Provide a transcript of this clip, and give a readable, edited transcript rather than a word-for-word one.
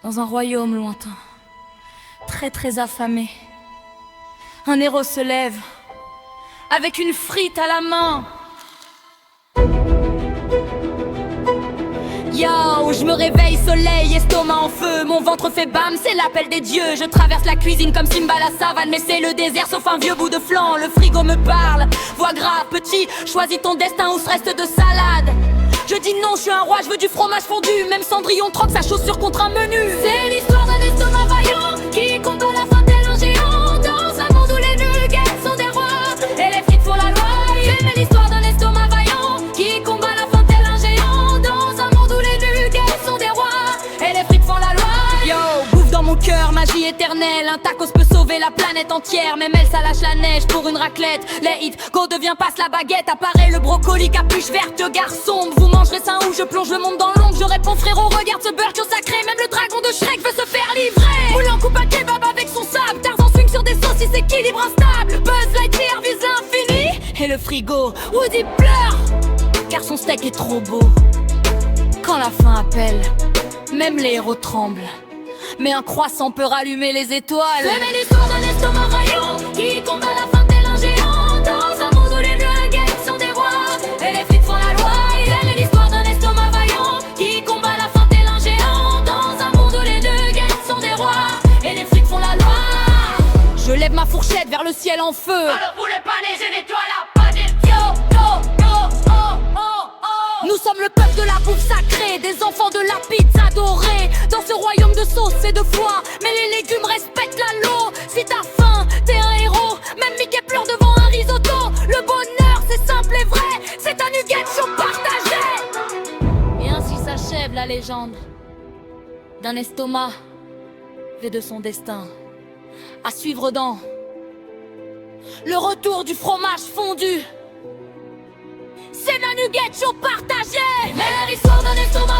Dans un royaume lointain, très affamé, un héros se lève, avec une frite à la main. Yo, je me réveille, soleil, estomac en feu, mon ventre fait bam, c'est l'appel des dieux. Je traverse la cuisine comme Simba la savane, mais c'est le désert sauf un vieux bout de flanc. Le frigo me parle, voix grave, petit, choisis ton destin ou ce reste de salade. Je dis non, je suis un roi, je veux du fromage fondu, même Cendrillon troque sa chaussure contre un menu. C'est l'histoire d'un estomac vaillant qui combat la faim tel un géant, dans un monde où les nuggets sont des rois et les frites font la loi. C'est l'histoire d'un estomac vaillant qui combat la faim tel un géant, dans un monde où les nuggets sont des rois et les frites font la loi. Yo, bouffe dans mon cœur, magie éternelle, un tacos peut sauver la planète entière. Même elle, ça lâche la neige pour une raclette. Les hits, go devient passe la baguette, apparaît le brocoli, capuche verte, garçon. Vous mangerez ça où je plonge le monde dans l'ombre. Je réponds frérot, regarde ce burger sacré. Même le dragon de Shrek veut se faire livrer. Moulin coupe un kebab avec son sable, Tarzan swing sur des saucisses, équilibre instable. Buzz Lightyear vise l'infini. Et le frigo, Woody pleure, car son steak est trop beau. Quand la faim appelle, même les héros tremblent, mais un croissant peut rallumer les étoiles. C'est l'histoire d'un estomac vaillant qui combat la faim tel un géant, dans un monde où les nuggets sont des rois et les frites font la loi. C'est l'histoire d'un estomac vaillant qui combat la faim tel un géant, dans un monde où les nuggets sont des rois et les frites font la loi. Je lève ma fourchette vers le ciel en feu. Alors pour le palais, j'ai l'étoile à pas dire yo, yo, yo, oh, oh, oh. Nous sommes le peuple de la bouffe sacrée, des enfants de la pizza dorée. Dans ce royaume de sauce et de foie, mais les légumes respectent la loi. Si t'as faim, t'es un héros, même Mickey pleure devant un risotto. Le bonheur, c'est simple et vrai, c'est un nugget chaud partagé. Et ainsi s'achève la légende d'un estomac fait de son destin. À suivre dans le retour du fromage fondu. C'est un nugget chaud partagé. Mais l'histoire d'un estomac